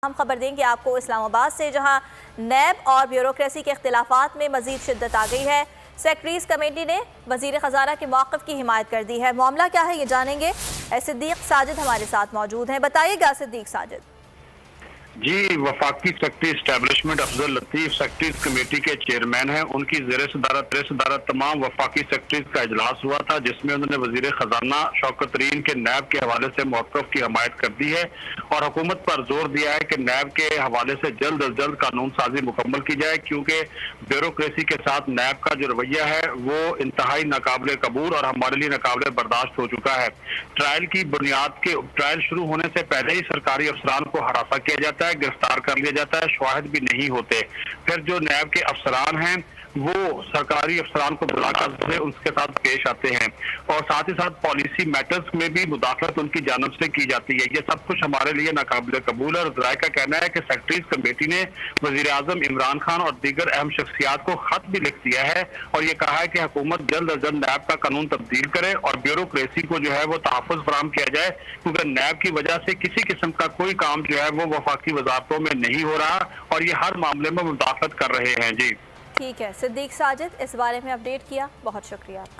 ہم خبر دیں گے آپ کو اسلام آباد سے، جہاں نیب اور بیوروکریسی کے اختلافات میں مزید شدت آ گئی ہے۔ سیکٹریز کمیٹی نے وزیر خزانہ کے موقف کی حمایت کر دی ہے۔ معاملہ کیا ہے یہ جانیں گے، صدیق ساجد ہمارے ساتھ موجود ہیں۔ بتائیے گا صدیق ساجد۔ جی، وفاقی سیکٹری اسٹیبلشمنٹ افضل لطیف سیکٹریز کمیٹی کے چیئرمین ہیں۔ ان کی زیر صدارت تمام وفاقی سیکٹریز کا اجلاس ہوا تھا، جس میں انہوں نے وزیر خزانہ شوکت ترین کے نیب کے حوالے سے موقف کی حمایت کر دی ہے اور حکومت پر زور دیا ہے کہ نیب کے حوالے سے جلد از جلد قانون سازی مکمل کی جائے، کیونکہ بیوروکریسی کے ساتھ نیب کا جو رویہ ہے وہ انتہائی ناقابل قبول اور ہمارے لیے ناقابل برداشت ہو چکا ہے۔ ٹرائل کی بنیاد کے ٹرائل شروع ہونے سے پہلے ہی سرکاری افسران کو ہراساں کیا جاتا ہے، گرفتار کر لیا جاتا ہے، شواہد بھی نہیں ہوتے۔ پھر جو نیب کے افسران ہیں وہ سرکاری افسران کو بلا کر ان کے ساتھ پیش آتے ہیں اور ساتھ ہی ساتھ پالیسی میٹرز میں بھی مداخلت ان کی جانب سے کی جاتی ہے۔ یہ سب کچھ ہمارے لیے ناقابل قبول ہے اور ذرائع کا کہنا ہے کہ سیکٹریز کمیٹی نے وزیر اعظم عمران خان اور دیگر اہم شخصیات کو خط بھی لکھ دیا ہے اور یہ کہا ہے کہ حکومت جلد از جلد نیب کا قانون تبدیل کرے اور بیوروکریسی کو جو ہے وہ تحفظ فراہم کیا جائے، کیونکہ نیب کی وجہ سے کسی قسم کا کوئی کام جو ہے وہ وفاقی وزارتوں میں نہیں ہو رہا اور یہ ہر معاملے میں مداخلت کر رہے ہیں۔ جی ٹھیک ہے، صدیق ساجد اس بارے میں اپڈیٹ کیا، بہت شکریہ آپ کا۔